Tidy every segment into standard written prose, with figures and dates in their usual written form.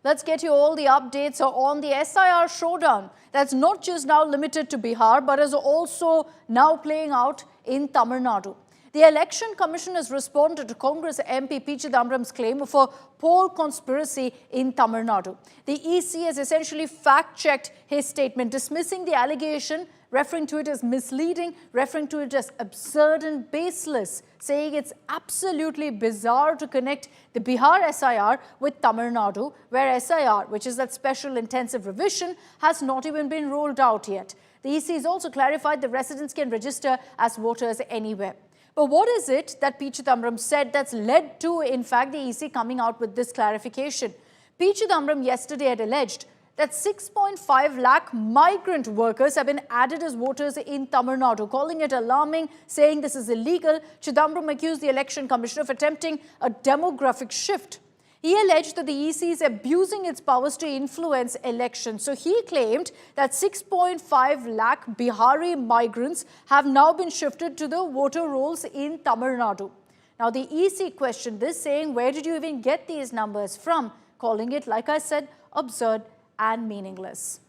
Let's get you all the updates on the SIR showdown that's not just now limited to Bihar but is also now playing out in Tamil Nadu. The Election Commission has responded to Congress MP P. Chidambaram's claim of a poll conspiracy in Tamil Nadu. The EC has essentially fact-checked his statement, dismissing the allegation, referring to it as misleading, referring to it as absurd and baseless, saying it's absolutely bizarre to connect the Bihar SIR with Tamil Nadu, where SIR, which is that special intensive revision, has not even been rolled out yet. The EC has also clarified that residents can register as voters anywhere. But what is it that P. Chidambaram said that's led to, in fact, the EC coming out with this clarification? P. Chidambaram yesterday had alleged that 6.5 lakh migrant workers have been added as voters in Tamil Nadu, calling it alarming, saying this is illegal. Chidambaram accused the Election Commission of attempting a demographic shift. He alleged that the EC is abusing its powers to influence elections. So he claimed that 6.5 lakh Bihari migrants have now been shifted to the voter rolls in Tamil Nadu. Now the EC questioned this, saying, where did you even get these numbers from? Calling it, like I said, absurd and meaningless.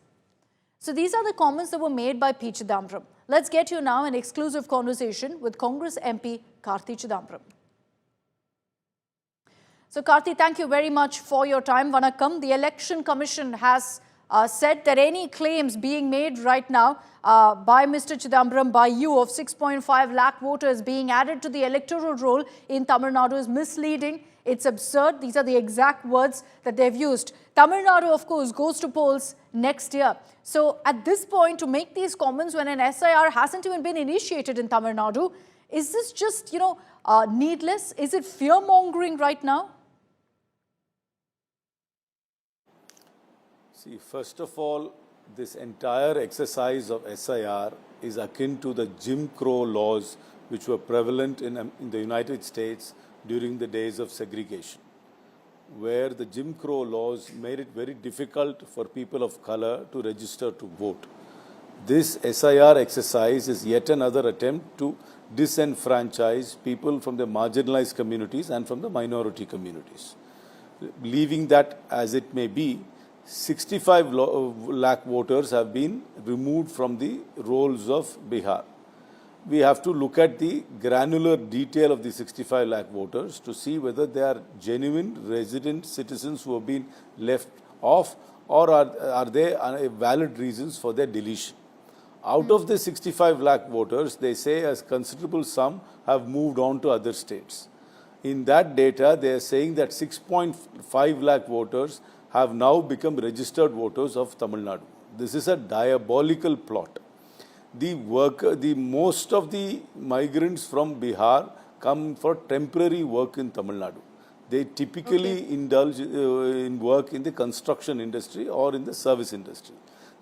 So these are the comments that were made by P. Chidambaram. Let's get you now an exclusive conversation with Congress MP Karthi Chidambaram. So Karthi, thank you very much for your time. Vanakkam. The Election Commission has said that any claims being made right now by Mr. Chidambaram, by you, of 6.5 lakh voters being added to the electoral roll in Tamil Nadu is misleading. It's absurd. These are the exact words that they've used. Tamil Nadu, of course, goes to polls next year. So at this point, to make these comments when an SIR hasn't even been initiated in Tamil Nadu, is this just, needless? Is it fear-mongering right now? See, first of all, this entire exercise of SIR is akin to the Jim Crow laws which were prevalent in the United States during the days of segregation, where the Jim Crow laws made it very difficult for people of color to register to vote. This SIR exercise is yet another attempt to disenfranchise people from the marginalized communities and from the minority communities. Leaving that as it may be, 65 lakh voters have been removed from the rolls of Bihar. We have to look at the granular detail of the 65 lakh voters to see whether they are genuine resident citizens who have been left off, or are they valid reasons for their deletion. Out of the 65 lakh voters, they say a considerable sum have moved on to other states. In that data, they are saying that 6.5 lakh voters have now become registered voters of Tamil Nadu. This is a diabolical plot. Most of the migrants from Bihar come for temporary work in Tamil Nadu. They typically indulge in work in the construction industry or in the service industry.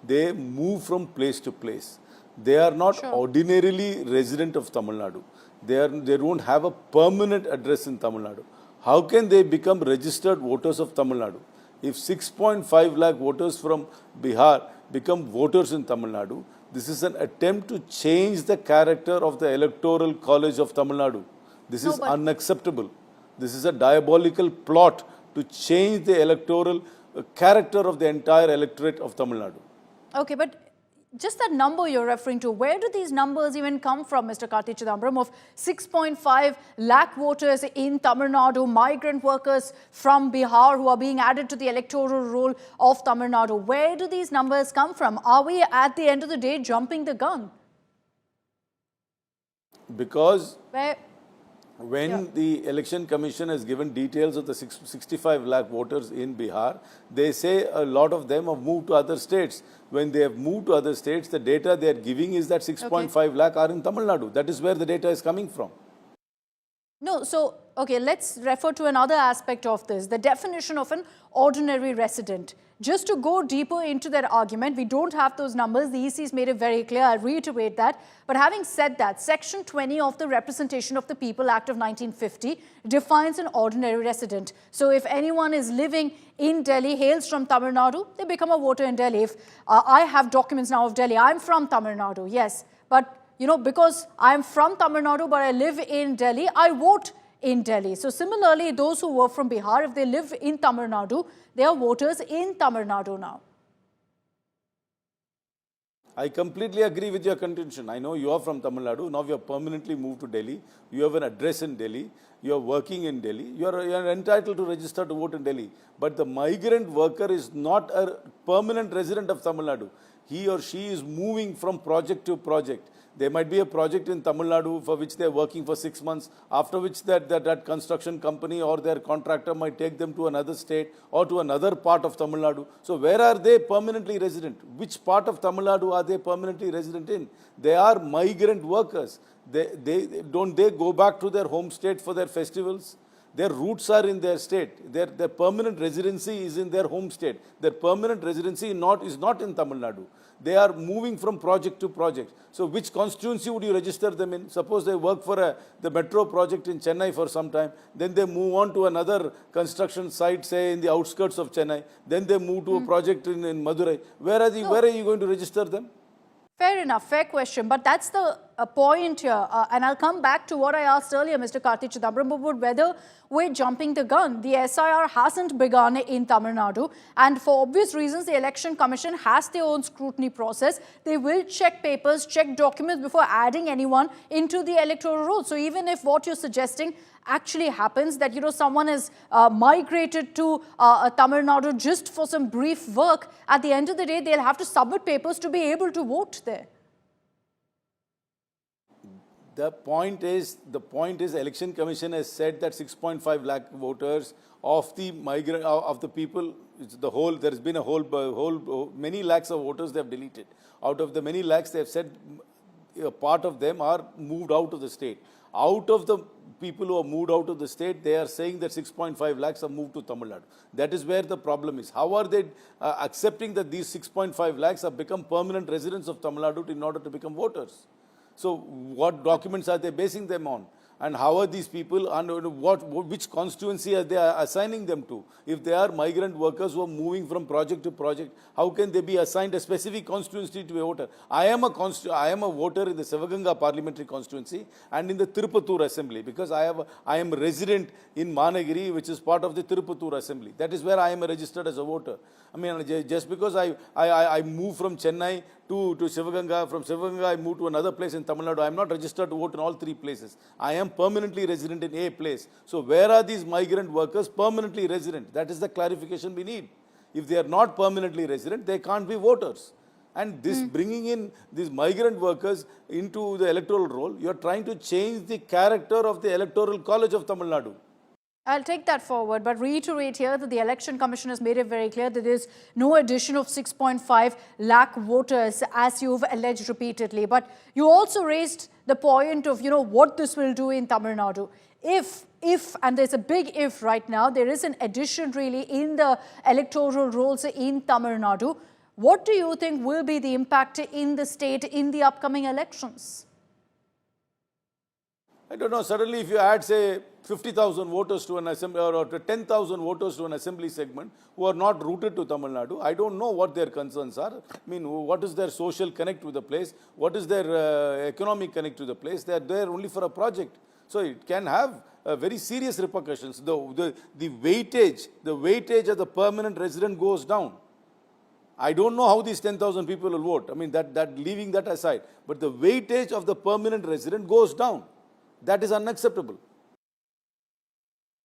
They move from place to place. They are not ordinarily resident of Tamil Nadu. They don't have a permanent address in Tamil Nadu. How can they become registered voters of Tamil Nadu? If 6.5 lakh voters from Bihar become voters in Tamil Nadu, this is an attempt to change the character of the Electoral College of Tamil Nadu. This is unacceptable. This is a diabolical plot to change the electoral character of the entire electorate of Tamil Nadu. Okay, but just that number you're referring to, where do these numbers even come from, Mr. Karthi Chidambaram, of 6.5 lakh voters in Tamil Nadu, migrant workers from Bihar who are being added to the electoral roll of Tamil Nadu? Where do these numbers come from? Are we, at the end of the day, jumping the gun? Because when the Election Commission has given details of the 65 lakh voters in Bihar, they say a lot of them have moved to other states. When they have moved to other states, the data they are giving is that 6.5 lakh are in Tamil Nadu. That is where the data is coming from. No, so, okay, let's refer to another aspect of this, the definition of an ordinary resident. Just to go deeper into that argument, we don't have those numbers. The EC has made it very clear. I'll reiterate that. But having said that, Section 20 of the Representation of the People Act of 1950 defines an ordinary resident. So if anyone is living in Delhi, hails from Tamil Nadu, they become a voter in Delhi. If I have documents now of Delhi, I'm from Tamil Nadu, yes. But, because I'm from Tamil Nadu, but I live in Delhi, I vote in Delhi. So similarly, those who were from Bihar, if they live in Tamil Nadu, they are voters in Tamil Nadu now. I completely agree with your contention. I know you are from Tamil Nadu. Now you have permanently moved to Delhi. You have an address in Delhi. You are working in Delhi. You are entitled to register to vote in Delhi. But the migrant worker is not a permanent resident of Tamil Nadu. He or she is moving from project to project. There might be a project in Tamil Nadu for which they are working for 6 months, after which that construction company or their contractor might take them to another state or to another part of Tamil Nadu. So where are they permanently resident? Which part of Tamil Nadu are they permanently resident in? They are migrant workers. Don't they go back to their home state for their festivals? Their roots are in their state. Their permanent residency is in their home state. Their permanent residency is not in Tamil Nadu. They are moving from project to project. So which constituency would you register them in? Suppose they work for the metro project in Chennai for some time. Then they move on to another construction site, say in the outskirts of Chennai. Then they move to a project in Madurai. Where are you going to register them? Fair enough, fair question. But that's the point here. And I'll come back to what I asked earlier, Mr. Karthi Chidambaram, about whether we're jumping the gun. The SIR hasn't begun in Tamil Nadu. And for obvious reasons, the Election Commission has their own scrutiny process. They will check papers, check documents before adding anyone into the electoral roll. So even if what you're suggesting actually happens, that, you know, someone has migrated to Tamil Nadu just for some brief work, at the end of the day, they'll have to submit papers to be able to vote there. The point is, Election Commission has said that 6.5 lakh voters of the migrant, of the people, there has been many lakhs of voters they have deleted. Out of the many lakhs, they have said a part of them are moved out of the state. Out of the people who are moved out of the state, they are saying that 6.5 lakhs have moved to Tamil Nadu. That is where the problem is. How are they accepting that these 6.5 lakhs have become permanent residents of Tamil Nadu in order to become voters? So what documents are they basing them on? And how are these people, and which constituency are they assigning them to? If they are migrant workers who are moving from project to project, how can they be assigned a specific constituency to be a voter? I am a voter in the Sivaganga parliamentary constituency and in the Tirupattur assembly, because I am a resident in Managiri, which is part of the Tirupattur assembly. That is where I am registered as a voter. I mean, just because I move from Chennai to Sivaganga, from Sivaganga I move to another place in Tamil Nadu, I am not registered to vote in all three places. I am permanently resident in a place. So where are these migrant workers permanently resident? That is the clarification we need. If they are not permanently resident, they can't be voters. And this bringing in these migrant workers into the electoral roll, you are trying to change the character of the electoral college of Tamil Nadu. I'll take that forward, but reiterate here that the Election Commission has made it very clear that there is no addition of 6.5 lakh voters, as you've alleged repeatedly. But you also raised the point of, you know, what this will do in Tamil Nadu. If, and there's a big if right now, there is an addition really in the electoral rolls in Tamil Nadu, what do you think will be the impact in the state in the upcoming elections? I don't know, suddenly if you add, say, 50,000 voters to an assembly, or 10,000 voters to an assembly segment who are not rooted to Tamil Nadu, I don't know what their concerns are. I mean, what is their social connect with the place? What is their economic connect to the place? They are there only for a project. So it can have very serious repercussions. The weightage of the permanent resident goes down. I don't know how these 10,000 people will vote. I mean, leaving that aside. But the weightage of the permanent resident goes down. That is unacceptable.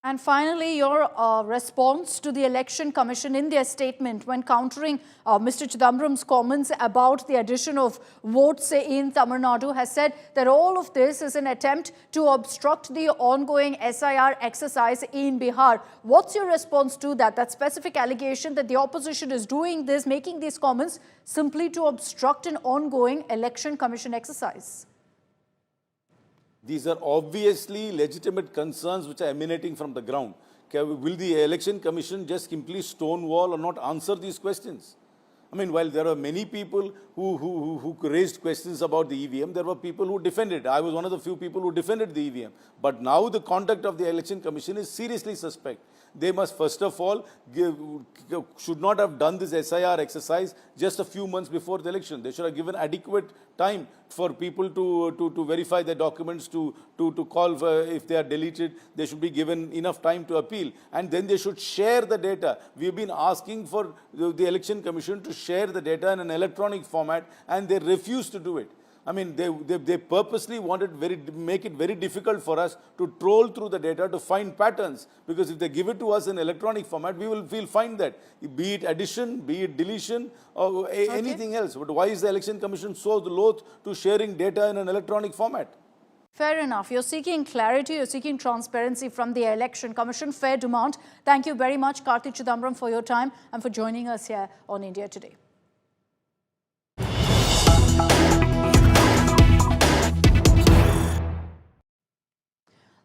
And finally, your response to the Election Commission in their statement when countering Mr. Chidambaram's comments about the addition of votes in Tamil Nadu has said that all of this is an attempt to obstruct the ongoing SIR exercise in Bihar. What's your response to that specific allegation that the opposition is doing this, making these comments simply to obstruct an ongoing Election Commission exercise? These are obviously legitimate concerns which are emanating from the ground. Will the Election Commission just simply stonewall or not answer these questions? I mean, while there are many people who raised questions about the EVM, there were people who defended. I was one of the few people who defended the EVM. But now the conduct of the Election Commission is seriously suspect. They must first of all should not have done this SIR exercise just a few months before the election. They should have given adequate time for people to verify the documents, to call for if they are deleted, they should be given enough time to appeal, and then they should share the data. We've been asking for the Election Commission to share the data in an electronic format, and they refuse to do it. I mean, they purposely wanted make it very difficult for us to troll through the data to find patterns, because if they give it to us in electronic format, we'll find that, be it addition, be it deletion, or anything else. But why is the Election Commission so loath to sharing data in an electronic format? Fair enough. You're seeking clarity, you're seeking transparency from the Election Commission. Fair demand. Thank you very much, Karthi Chidambaram, for your time and for joining us here on India Today.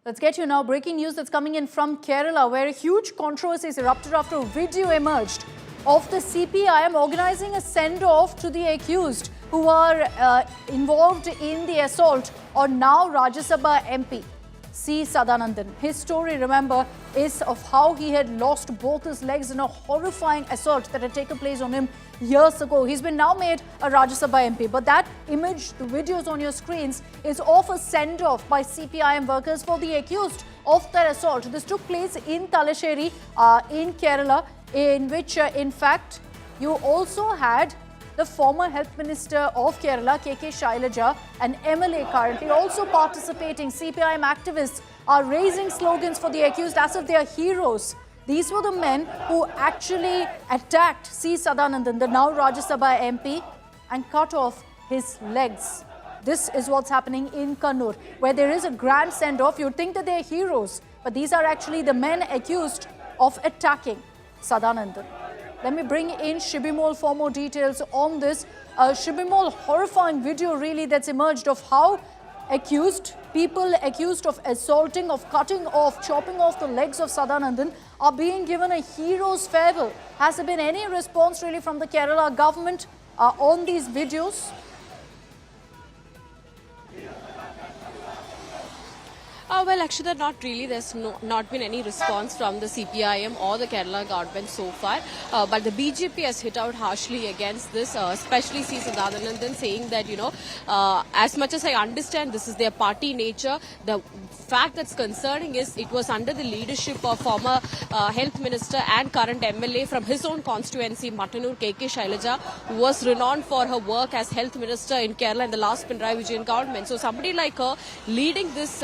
Let's get you now breaking news that's coming in from Kerala, where a huge controversy is erupted after a video emerged of the CPIM organizing a send-off to the accused who are involved in the assault on now-Rajya Sabha MP C. Sadanandan. His story, remember, is of how he had lost both his legs in a horrifying assault that had taken place on him years ago. He's been now made a Rajya Sabha MP. But that image, the videos on your screens, is of a send-off by CPIM workers for the accused of that assault. This took place in Talasheri in Kerala, in which, in fact, you also had the former Health Minister of Kerala, K.K. Shailaja, an MLA currently also participating. CPIM activists are raising slogans for the accused as if they are heroes. These were the men who actually attacked C. Sadanandan, the now Rajya Sabha MP, and cut off his legs. This is what's happening in Kannur, where there is a grand send-off. You'd think that they're heroes, but these are actually the men accused of attacking Sadanandan. Let me bring in Shibimol for more details on this. Shibimol, horrifying video really that's emerged of how people accused of assaulting, of cutting off, chopping off the legs of Sadanandan are being given a hero's farewell. Has there been any response really from the Kerala government on these videos? Well, actually, not really. There's not been any response from the CPIM or the Kerala government so far. But the BJP has hit out harshly against this, especially C. Sadanandan, saying that, as much as I understand this is their party nature, the fact that's concerning is it was under the leadership of former Health Minister and current MLA from his own constituency, Mattanur, K.K. Shailaja, who was renowned for her work as Health Minister in Kerala in the last Pinarayi Vijayan government. So somebody like her leading this,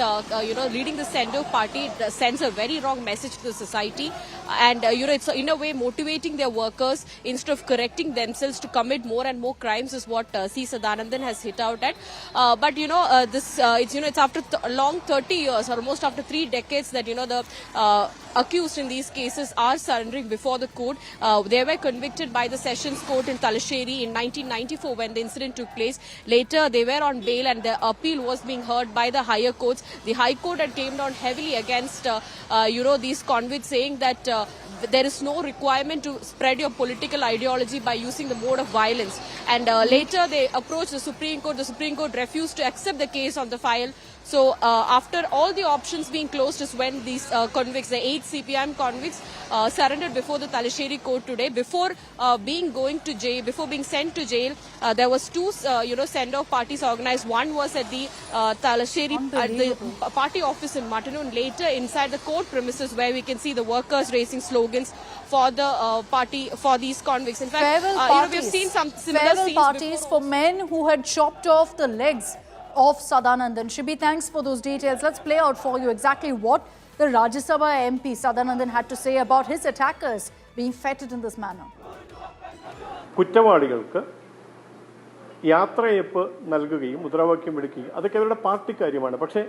leading the send-off party sends a very wrong message to the society, and it's in a way motivating their workers instead of correcting themselves to commit more and more crimes is what C. Sadanandan has hit out at. But it's after a long 30 years, almost after 3 decades, that the accused in these cases are surrendering before the court. They were convicted by the Sessions Court in Talasheri in 1994 when the incident took place. Later, they were on bail and the appeal was being heard by the higher courts. The High Court had came down heavily against, these convicts, saying that there is no requirement to spread your political ideology by using the mode of violence. And later, they approached the Supreme Court. The Supreme Court refused to accept the case on the file. So after all the options being closed is when these convicts, the 8 CPIM convicts, surrendered before the Talasheri court today. Before being sent to jail, there was 2 send-off parties organized. One was at the Talasheri at the party office in Mattanur, and later inside the court premises, where we can see the workers raising slogans for the party, for these convicts. In fact, we've seen some similar scenes parties for men who had chopped off the legs of Sadanandan. Shibi, thanks for those details. Let's play out for you exactly what the Rajya Sabha MP Sadanandan had to say about his attackers being feted in this manner. കുറ്റവാളികൾക്ക് യാത്രയപ്പ് നൽകുകയും മുദ്രാവാക്യം വിളിക്കുകയും അതൊക്കെ അവരുടെ party കാര്യമാണ്. പക്ഷേ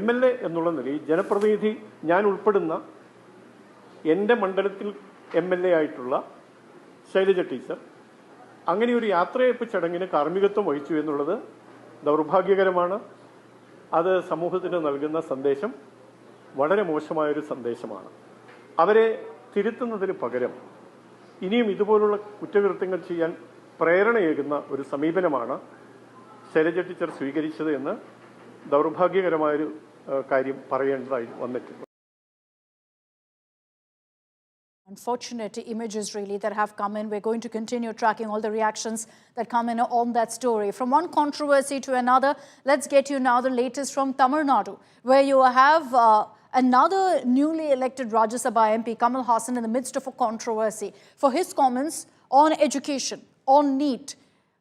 MLA എന്നുള്ള നിലയിൽ ജനപ്രതിനിധി ഞാൻ ഉൾപ്പെടുന്ന എൻ്റെ മണ്ഡലത്തിൽ MLA ആയിട്ടുള്ള ശൈലജ ടീച്ചർ അങ്ങനെ ഒരു യാത്രയപ്പ് ചടങ്ങിന് കാർമ്മികത്വം വഹിച്ചു എന്നുള്ളത് ദൗർഭാഗ്യകരമാണ്. അത് സമൂഹത്തിന് നൽകുന്ന സന്ദേശം വളരെ മോശമായൊരു സന്ദേശമാണ്. അവരെ തിരുത്തുന്നതിന് പകരം ഇനിയും ഇതുപോലുള്ള കുറ്റകൃത്യങ്ങൾ ചെയ്യാൻ പ്രേരണയേകുന്ന ഒരു സമീപനമാണ് ശൈലജ ടീച്ചർ സ്വീകരിച്ചത് എന്ന് ദൗർഭാഗ്യകരമായൊരു കാര്യം പറയേണ്ടതായി വന്നിട്ടുണ്ട്. Unfortunate images really that have come in. We're going to continue tracking all the reactions that come in on that story. From one controversy to another, let's get you now the latest from Tamil Nadu, where you have another newly elected Rajya Sabha MP, Kamal Haasan, in the midst of a controversy for his comments on education, on neet,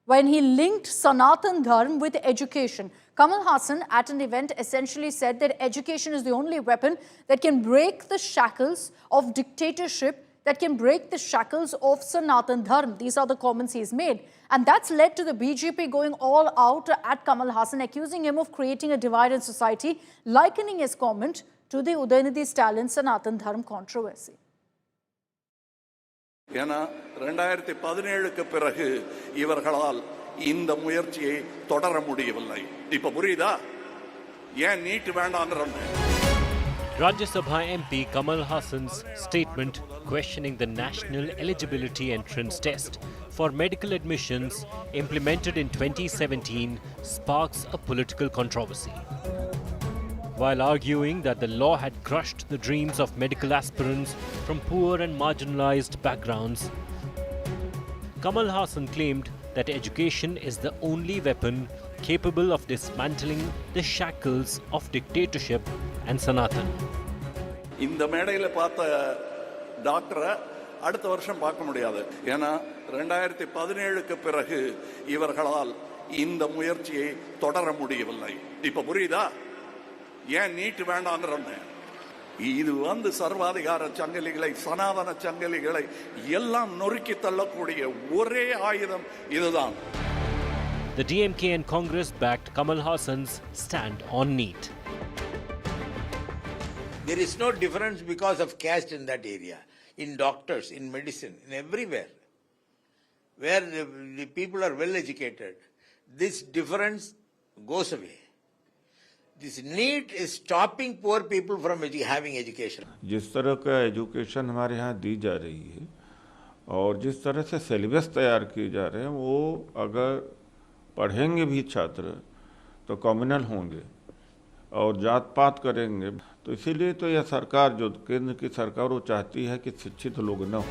when he linked Sanatan Dharam with education. Kamal Haasan at an event essentially said that education is the only weapon that can break the shackles of dictatorship, that can break the shackles of Sanatan Dharam. These are the comments he's made. And that's led to the BJP going all out at Kamal Haasan, accusing him of creating a divide in society, likening his comment to the Udayanidhi Stalin Sanatan Dharam controversy. ஏன்னா 2017க்கு பிறகு இவர்களால் இந்த முயற்சியை தொடர முடியவில்லை. இப்ப புரியுதா? ஏன் NEET வேண்டாம்ங்கறங்க. Rajya Sabha MP Kamal Haasan's statement questioning the national eligibility entrance test for medical admissions implemented in 2017 sparks a political controversy. While arguing that the law had crushed the dreams of medical aspirants from poor and marginalized backgrounds, Kamal Haasan claimed that education is the only weapon capable of dismantling the shackles of dictatorship and Sanatan. இந்த மேடையில பார்த்த டாக்டரை அடுத்த வருஷம் பார்க்க முடியாது. ஏன்னா 2017க்கு பிறகு இவர்களால் இந்த முயற்சியை தொடர முடியவில்லை. இப்ப புரியுதா? ஏன் நீட் வேண்டாம்ங்கறங்க. இது சர்வாதிகார சங்கிலிகளை, சனாதன சங்கிலிகளை எல்லாம் நொறுக்கி தள்ளக்கூடிய ஒரே ஆயுதம் இதுதான். The DMK and Congress backed Kamal Haasan's stand on neet. There is no difference because of caste in that area, in doctors, in medicine, in everywhere. Where the people are well educated, this difference goes away. This need is stopping poor people from having education. जिस तरह का education हमारे यहाँ दी जा रही है और जिस तरह से सिलेबस तैयार किए जा रहे हैं, वो अगर पढ़ेंगे भी छात्र तो कम्युनल होंगे और जात पात करेंगे. तो इसीलिए तो यह सरकार, जो केंद्र की सरकार, वो चाहती है कि शिक्षित लोग न हो.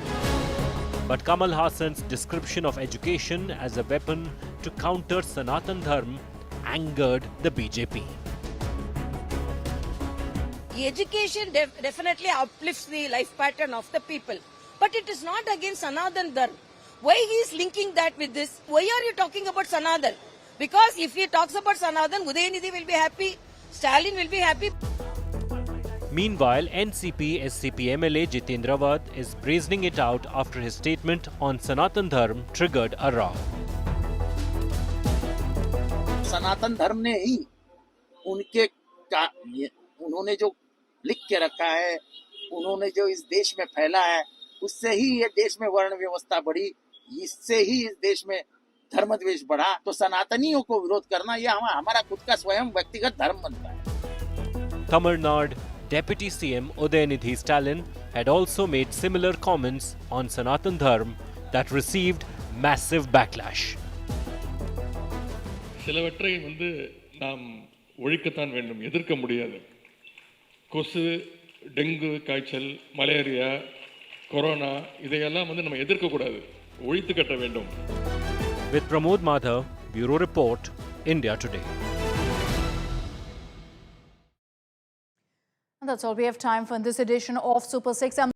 But Kamal Haasan's description of education as a weapon to counter Sanatan Dharam angered the BJP. Education definitely uplifts the life pattern of the people. But it is not against Sanatan Dharam. Why he is linking that with this? Why are you talking about Sanatan? Because if he talks about Sanatan, Udayanidhi will be happy, Stalin will be happy. Meanwhile, NCP SCP MLA Jitendrawad is brazening it out after his statement on Sanatan Dharam triggered a row. सनातन धर्म ने ही उन्होंने जो लिख के रखा है, उन्होंने जो इस देश में फैला है, उससे ही ये देश में वर्ण व्यवस्था बढ़ी, इससे ही इस देश में धर्मद्वेष बढ़ा. तो सनातनियों को विरोध करना यह हमारा खुद का स्वयं व्यक्तिगत धर्म बनता है. Tamil Nadu Deputy CM Udayanidhi Stalin had also made similar comments on Sanatan Dharam that received massive backlash. சிலவற்றை நாம் ஒழிக்கத்தான் வேண்டும், எதிர்க்க முடியாது. கொசு, டெங்கு காய்ச்சல், மலேரியா, கொரோனா, இதையெல்லாம் நம்ம எதிர்க்க கூடாது, ஒழித்து கட்ட வேண்டும். With Pramod Madhav, Bureau Report, India Today. And that's all we have time for in this edition of Super 6.